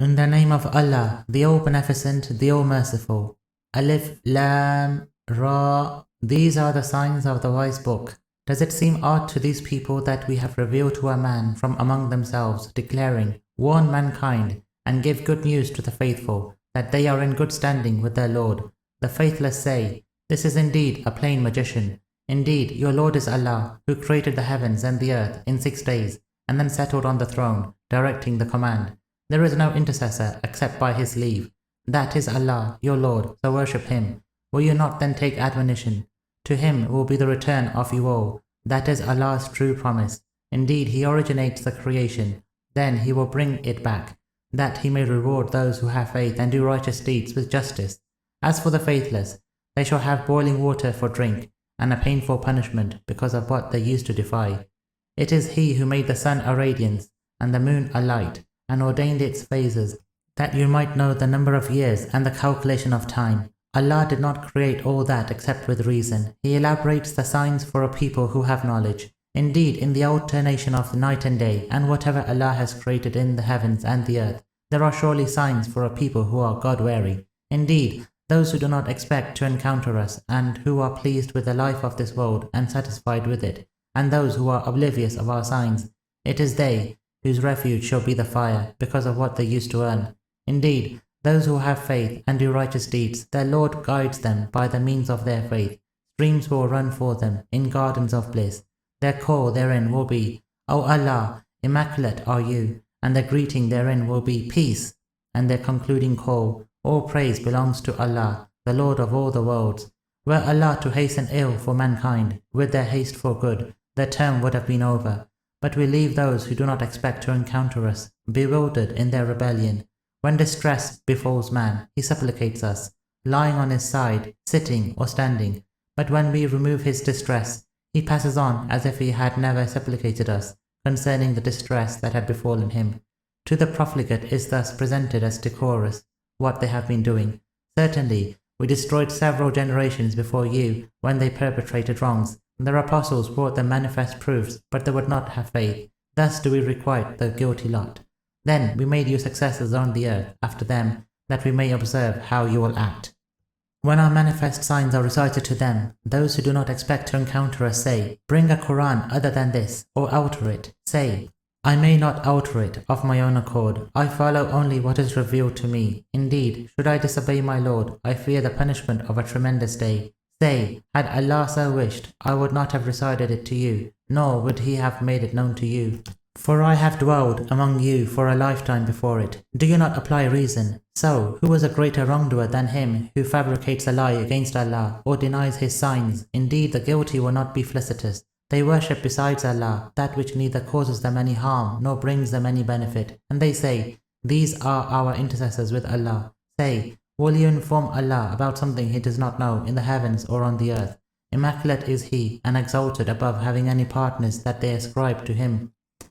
In the name of Allah, the All-Beneficent, the All-Merciful. Alif, Lam, Ra. These are the signs of the wise book. Does it seem odd to these people that we have revealed to a man from among themselves, declaring, warn mankind, and give good news to the faithful, that they are in good standing with their Lord? The faithless say, this is indeed a plain magician. Indeed, your Lord is Allah, who created the heavens and the earth in 6 days, and then settled on the throne, directing the command. There is no intercessor except by His leave. That is Allah, your Lord, so worship Him. Will you not then take admonition? To Him will be the return of you all. That is Allah's true promise. Indeed, He originates the creation. Then He will bring it back, that He may reward those who have faith and do righteous deeds with justice. As for the faithless, they shall have boiling water for drink, and a painful punishment because of what they used to defy. It is He who made the sun a radiance, and the moon a light, and ordained its phases, that you might know the number of years and the calculation of time. Allah did not create all that except with reason. He elaborates the signs for a people who have knowledge. Indeed, in the alternation of night and day, and whatever Allah has created in the heavens and the earth, there are surely signs for a people who are God-wary. Indeed, those who do not expect to encounter us, and who are pleased with the life of this world and satisfied with it, and those who are oblivious of our signs, it is they whose refuge shall be the fire, because of what they used to earn. Indeed, those who have faith and do righteous deeds, their Lord guides them by the means of their faith. Streams will run for them in gardens of bliss. Their call therein will be, O Allah, immaculate are you, and their greeting therein will be peace, and their concluding call, all praise belongs to Allah, the Lord of all the worlds. Were Allah to hasten ill for mankind, with their haste for good, their term would have been over. But we leave those who do not expect to encounter us, bewildered in their rebellion. When distress befalls man, he supplicates us, lying on his side, sitting or standing. But when we remove his distress, he passes on as if he had never supplicated us, concerning the distress that had befallen him. To the profligate is thus presented as decorous what they have been doing. Certainly, we destroyed several generations before you when they perpetrated wrongs. Their apostles brought them manifest proofs, but they would not have faith. Thus do we requite the guilty lot. Then we made you successors on the earth after them, that we may observe how you will act. When our manifest signs are recited to them, those who do not expect to encounter us say, bring a Qur'an other than this, or alter it. Say, I may not alter it of my own accord. I follow only what is revealed to me. Indeed, should I disobey my Lord, I fear the punishment of a tremendous day. Say, had Allah so wished, I would not have recited it to you, nor would He have made it known to you. For I have dwelled among you for a lifetime before it. Do you not apply reason? So, who is a greater wrongdoer than him who fabricates a lie against Allah, or denies His signs? Indeed, the guilty will not be felicitous. They worship besides Allah that which neither causes them any harm nor brings them any benefit. And they say, these are our intercessors with Allah. Say, will you inform Allah about something He does not know in the heavens or on the earth? Immaculate is He, and exalted above having any partners that they ascribe to Him.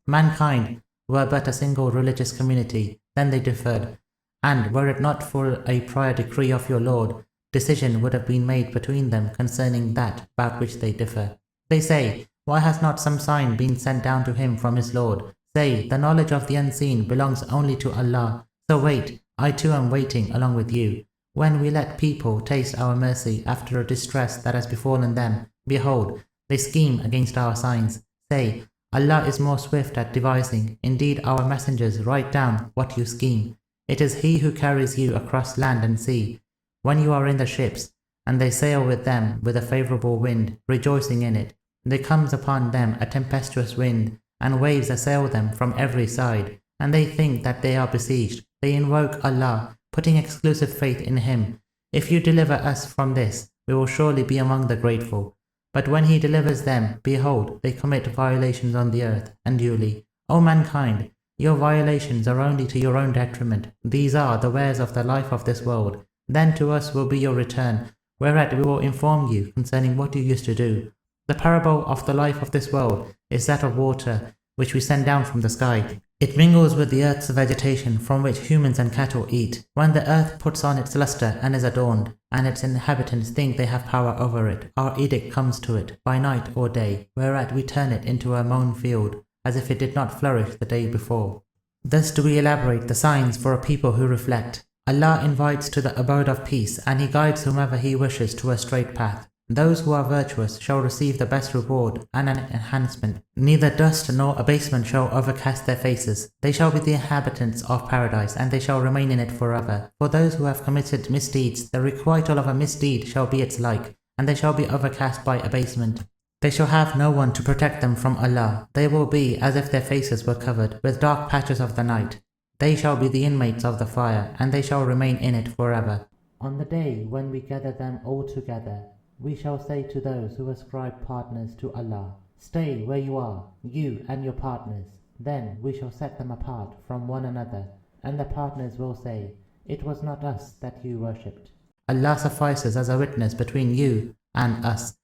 Mankind were but a single religious community, then they differed, and were it not for a prior decree of your Lord, decision would have been made between them concerning that about which they differ. They say, why has not some sign been sent down to him from his Lord? Say, the knowledge of the unseen belongs only to Allah. So wait, I too am waiting along with you. When we let people taste our mercy after a distress that has befallen them, behold, they scheme against our signs. Say, Allah is more swift at devising. Indeed, our messengers write down what you scheme. It is He who carries you across land and sea. When you are in the ships, and they sail with them with a favorable wind, rejoicing in it, there comes upon them a tempestuous wind, and waves assail them from every side, and they think that they are besieged. They invoke Allah, putting exclusive faith in Him. If you deliver us from this, we will surely be among the grateful. But when He delivers them, behold, they commit violations on the earth, unduly. O mankind, your violations are only to your own detriment. These are the wares of the life of this world. Then to us will be your return, whereat we will inform you concerning what you used to do. The parable of the life of this world is that of water, which we send down from the sky. It mingles with the earth's vegetation, from which humans and cattle eat. When the earth puts on its luster and is adorned, and its inhabitants think they have power over it, our edict comes to it, by night or day, whereat we turn it into a mown field, as if it did not flourish the day before. Thus do we elaborate the signs for a people who reflect. Allah invites to the abode of peace, and He guides whomever He wishes to a straight path. Those who are virtuous shall receive the best reward and an enhancement. Neither dust nor abasement shall overcast their faces. They shall be the inhabitants of paradise, and they shall remain in it forever. For those who have committed misdeeds, the requital of a misdeed shall be its like, and they shall be overcast by abasement. They shall have no one to protect them from Allah. They will be as if their faces were covered with dark patches of the night. They shall be the inmates of the fire, and they shall remain in it forever. On the day when we gather them all together, we shall say to those who ascribe partners to Allah, "Stay where you are, you and your partners." Then we shall set them apart from one another, and the partners will say, "It was not us that you worshipped. Allah suffices as a witness between you and us.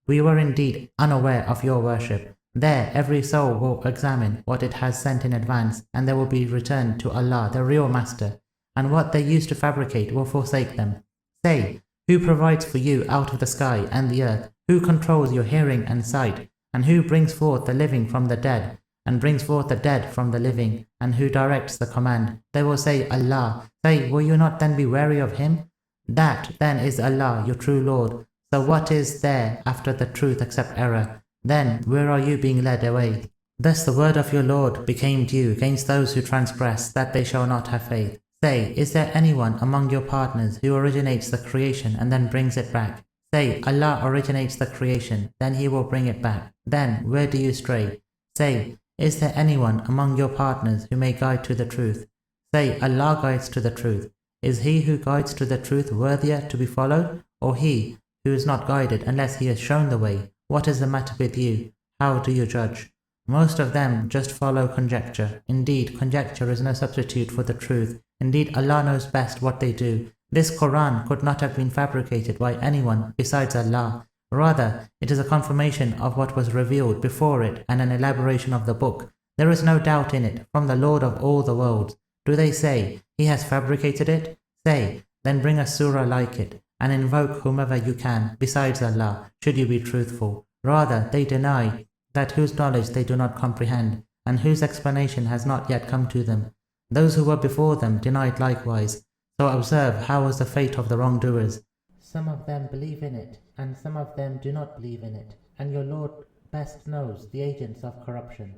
We were indeed unaware of your worship." There every soul will examine what it has sent in advance, and they will be returned to Allah, the real Master, and what they used to fabricate will forsake them. Say, who provides for you out of the sky and the earth? Who controls your hearing and sight? And who brings forth the living from the dead, and brings forth the dead from the living? And who directs the command? They will say, Allah. Say, will you not then be wary of Him? That then is Allah, your true Lord. So what is there after the truth except error? Then where are you being led away? Thus the word of your Lord became due against those who transgress, that they shall not have faith. Say, is there anyone among your partners who originates the creation and then brings it back? Say, Allah originates the creation, then He will bring it back. Then where do you stray? Say, is there anyone among your partners who may guide to the truth? Say, Allah guides to the truth. Is he who guides to the truth worthier to be followed, or he who is not guided unless he is shown the way? What is the matter with you? How do you judge? Most of them just follow conjecture. Indeed, conjecture is no substitute for the truth. Indeed, Allah knows best what they do. This Quran could not have been fabricated by anyone besides Allah. Rather, it is a confirmation of what was revealed before it and an elaboration of the book. There is no doubt in it from the Lord of all the worlds. Do they say, He has fabricated it? Say, then bring a surah like it, and invoke whomever you can besides Allah, should you be truthful. Rather, they deny that whose knowledge they do not comprehend, and whose explanation has not yet come to them. Those who were before them denied likewise. So observe how was the fate of the wrongdoers. Some of them believe in it, and some of them do not believe in it, and your Lord best knows the agents of corruption.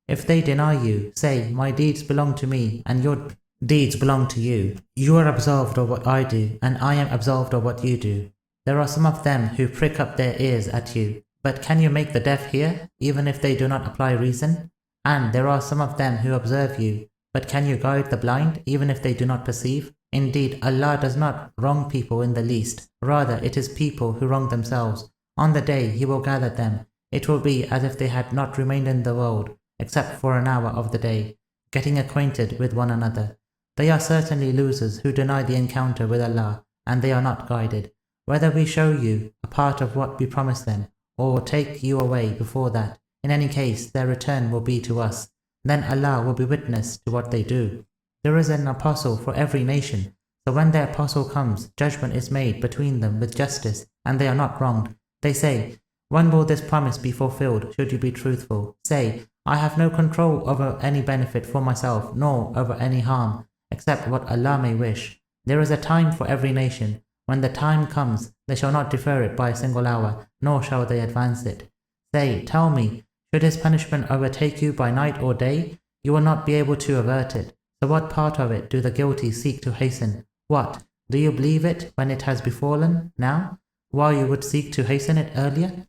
If they deny you, say, my deeds belong to me, and your deeds belong to you. You are absolved of what I do, and I am absolved of what you do. There are some of them who prick up their ears at you, but can you make the deaf hear, even if they do not apply reason? And there are some of them who observe you, but can you guide the blind, even if they do not perceive? Indeed, Allah does not wrong people in the least. Rather, it is people who wrong themselves. On the day He will gather them. It will be as if they had not remained in the world, except for an hour of the day, getting acquainted with one another. They are certainly losers who deny the encounter with Allah, and they are not guided. Whether we show you a part of what we promised them, or take you away before that, in any case their return will be to us. Then Allah will be witness to what they do. There is an apostle for every nation, so when their apostle comes, judgment is made between them with justice, and they are not wronged. They say, when will this promise be fulfilled, should you be truthful? Say, I have no control over any benefit for myself, nor over any harm, except what Allah may wish. There is a time for every nation. When the time comes, they shall not defer it by a single hour, nor shall they advance it. Say, tell me, should His punishment overtake you by night or day, you will not be able to avert it. So what part of it do the guilty seek to hasten? What? Do you believe it when it has befallen, now, while you would seek to hasten it earlier?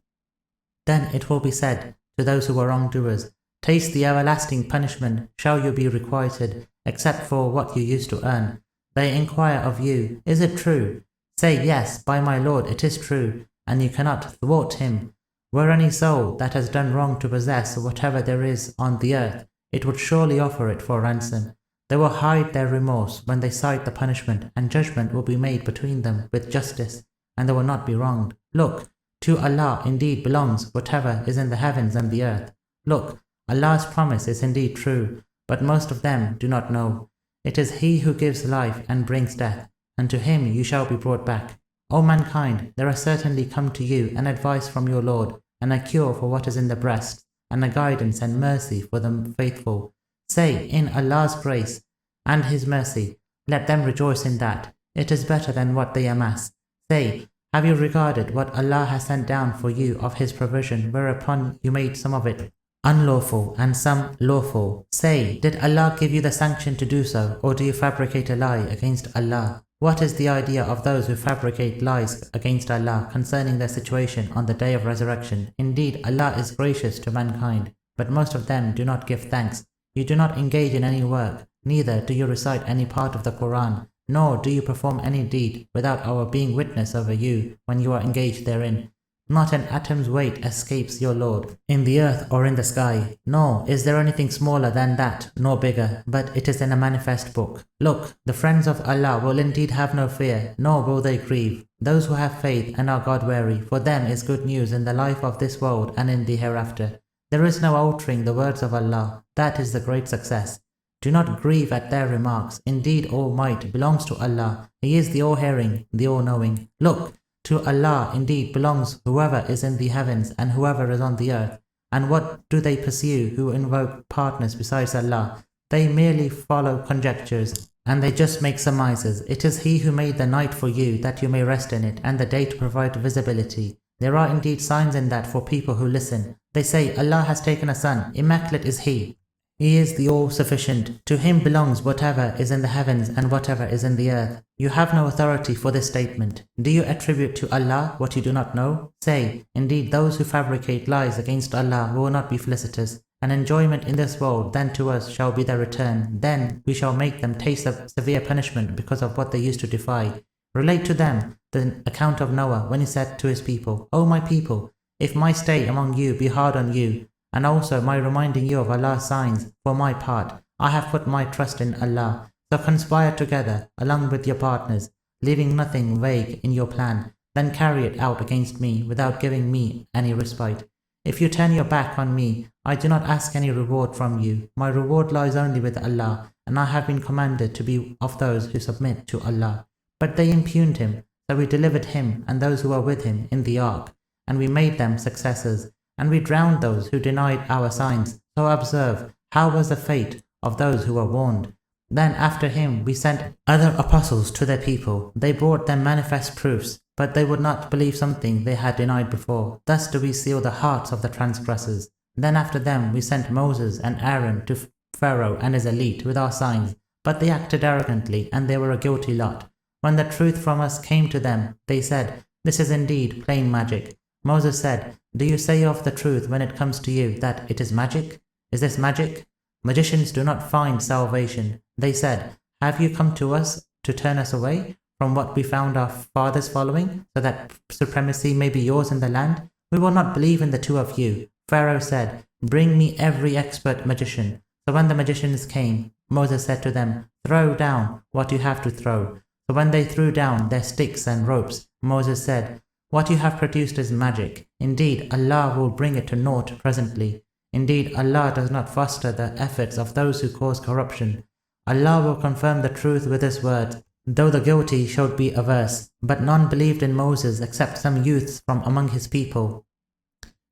Then it will be said to those who were wrongdoers, taste the everlasting punishment, shall you be requited, except for what you used to earn. They inquire of you, is it true? Say, yes, by my Lord it is true, and you cannot thwart Him. Were any soul that has done wrong to possess whatever there is on the earth, it would surely offer it for ransom. They will hide their remorse when they sight the punishment, and judgment will be made between them with justice, and they will not be wronged. Look, to Allah indeed belongs whatever is in the heavens and the earth. Look, Allah's promise is indeed true, but most of them do not know. It is He who gives life and brings death, and to Him you shall be brought back. O mankind, there has certainly come to you an advice from your Lord, and a cure for what is in the breast, and a guidance and mercy for the faithful. Say, in Allah's grace and His mercy, let them rejoice in that. It is better than what they amass. Say, have you regarded what Allah has sent down for you of His provision, whereupon you made some of it unlawful and some lawful? Say, did Allah give you the sanction to do so, or do you fabricate a lie against Allah? What is the idea of those who fabricate lies against Allah concerning their situation on the day of resurrection? Indeed, Allah is gracious to mankind, but most of them do not give thanks. You do not engage in any work, neither do you recite any part of the Quran, nor do you perform any deed without our being witness over you when you are engaged therein. Not an atom's weight escapes your Lord, in the earth or in the sky, nor is there anything smaller than that, nor bigger, but it is in a manifest book. Look, the friends of Allah will indeed have no fear, nor will they grieve. Those who have faith and are God-wary, for them is good news in the life of this world and in the hereafter. There is no altering the words of Allah, that is the great success. Do not grieve at their remarks. Indeed, all might belongs to Allah. He is the all-hearing, the all-knowing. Look, to Allah indeed belongs whoever is in the heavens and whoever is on the earth. And what do they pursue who invoke partners besides Allah? They merely follow conjectures, and they just make surmises. It is He who made the night for you that you may rest in it, and the day to provide visibility. There are indeed signs in that for people who listen. They say, Allah has taken a son, immaculate is He. He is the all-sufficient. To Him belongs whatever is in the heavens and whatever is in the earth. You have no authority for this statement. Do you attribute to Allah what you do not know? Say, indeed those who fabricate lies against Allah will not be felicitous. An enjoyment in this world, then to us shall be their return. Then we shall make them taste of severe punishment because of what they used to defy. Relate to them the account of Noah when he said to his people, O my people, if my stay among you be hard on you, and also my reminding you of Allah's signs, for my part, I have put my trust in Allah. So conspire together, along with your partners, leaving nothing vague in your plan, then carry it out against me, without giving me any respite. If you turn your back on me, I do not ask any reward from you. My reward lies only with Allah, and I have been commanded to be of those who submit to Allah. But they impugned him, so we delivered him and those who were with him in the ark, and we made them successors. And we drowned those who denied our signs. So observe, how was the fate of those who were warned? Then after him we sent other apostles to their people. They brought them manifest proofs, but they would not believe something they had denied before. Thus do we seal the hearts of the transgressors. Then after them we sent Moses and Aaron to Pharaoh and his elite with our signs, but they acted arrogantly, and they were a guilty lot. When the truth from us came to them, they said, This is indeed plain magic. Moses said, Do you say of the truth when it comes to you that it is magic? Is this magic? Magicians do not find salvation. They said, Have you come to us to turn us away from what we found our fathers following, so that supremacy may be yours in the land? We will not believe in the two of you. Pharaoh said, Bring me every expert magician. So when the magicians came, Moses said to them, Throw down what you have to throw. So when they threw down their sticks and ropes, Moses said, What you have produced is magic. Indeed, Allah will bring it to naught presently. Indeed, Allah does not foster the efforts of those who cause corruption. Allah will confirm the truth with His word, though the guilty should be averse. But none believed in Moses except some youths from among his people,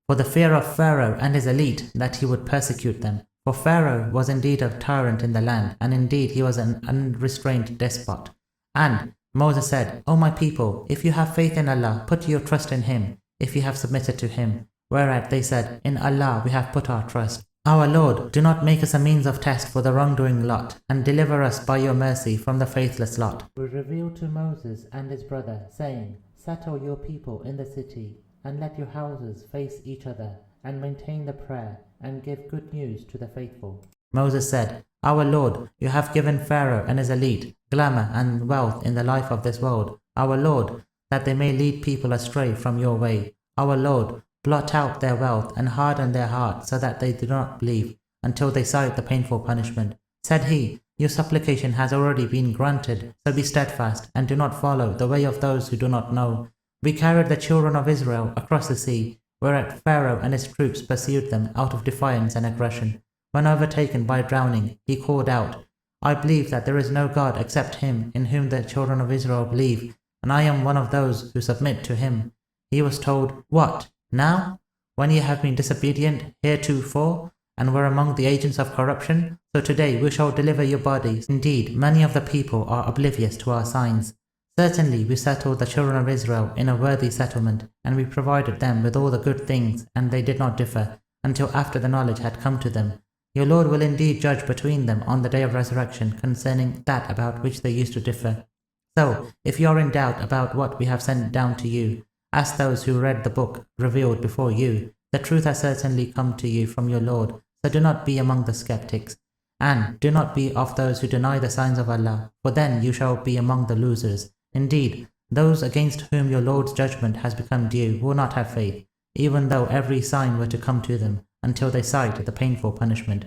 for the fear of Pharaoh and his elite that he would persecute them. For Pharaoh was indeed a tyrant in the land, and indeed he was an unrestrained despot. And Moses said, O my people, if you have faith in Allah, put your trust in Him, if you have submitted to Him. Whereat they said, In Allah we have put our trust. Our Lord, do not make us a means of test for the wrongdoing lot, and deliver us by your mercy from the faithless lot. We revealed to Moses and his brother, saying, Settle your people in the city, and let your houses face each other, and maintain the prayer, and give good news to the faithful. Moses said, Our Lord, you have given Pharaoh and his elite glamour and wealth in the life of this world. Our Lord, that they may lead people astray from your way. Our Lord, blot out their wealth and harden their hearts so that they do not believe until they sight the painful punishment. Said he, Your supplication has already been granted, so be steadfast and do not follow the way of those who do not know. We carried the children of Israel across the sea, whereat Pharaoh and his troops pursued them out of defiance and aggression. When overtaken by drowning, he called out, I believe that there is no God except Him in whom the children of Israel believe, and I am one of those who submit to Him. He was told, What? Now? When ye have been disobedient heretofore, and were among the agents of corruption? So today we shall deliver your bodies. Indeed, many of the people are oblivious to our signs. Certainly we settled the children of Israel in a worthy settlement, and we provided them with all the good things, and they did not differ, until after the knowledge had come to them. Your Lord will indeed judge between them on the day of resurrection concerning that about which they used to differ. So, if you are in doubt about what we have sent down to you, ask those who read the book revealed before you. The truth has certainly come to you from your Lord, so do not be among the skeptics. And do not be of those who deny the signs of Allah, for then you shall be among the losers. Indeed, those against whom your Lord's judgment has become due will not have faith, even though every sign were to come to them, until they sight the painful punishment.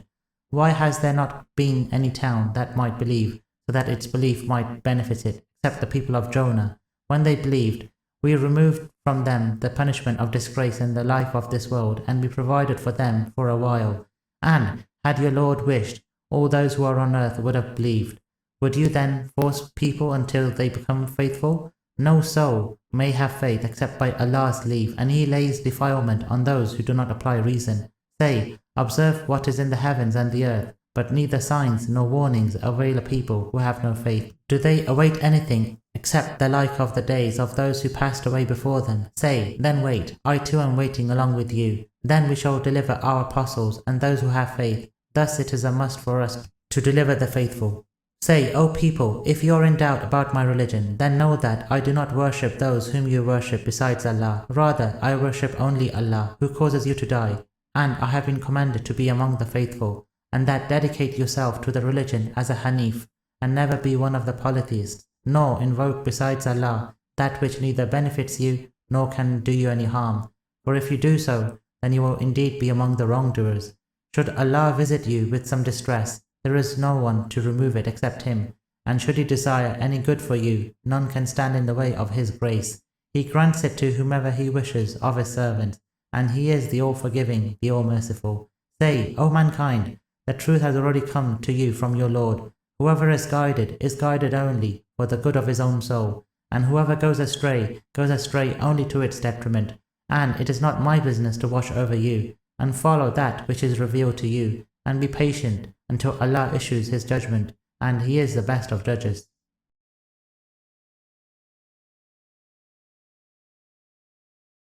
Why has there not been any town that might believe, so that its belief might benefit it, except the people of Jonah? When they believed, we removed from them the punishment of disgrace in the life of this world, and we provided for them for a while. And, had your Lord wished, all those who are on earth would have believed. Would you then force people until they become faithful? No soul may have faith except by Allah's leave, and He lays defilement on those who do not apply reason. Say, observe what is in the heavens and the earth, but neither signs nor warnings avail a people who have no faith. Do they await anything except the like of the days of those who passed away before them? Say, then wait, I too am waiting along with you. Then we shall deliver our apostles and those who have faith. Thus it is a must for us to deliver the faithful. Say, O people, if you are in doubt about my religion, then know that I do not worship those whom you worship besides Allah. Rather, I worship only Allah, who causes you to die. And I have been commanded to be among the faithful, and that dedicate yourself to the religion as a Hanif, and never be one of the polytheists, nor invoke besides Allah that which neither benefits you nor can do you any harm. For if you do so, then you will indeed be among the wrongdoers. Should Allah visit you with some distress, there is no one to remove it except Him, and should He desire any good for you, none can stand in the way of His grace. He grants it to whomever He wishes of His servants, and He is the All-Forgiving, the All-Merciful. Say, O mankind, the truth has already come to you from your Lord. Whoever is guided only for the good of his own soul, and whoever goes astray only to its detriment. And it is not my business to watch over you, and follow that which is revealed to you, and be patient until Allah issues His judgment, and He is the best of judges.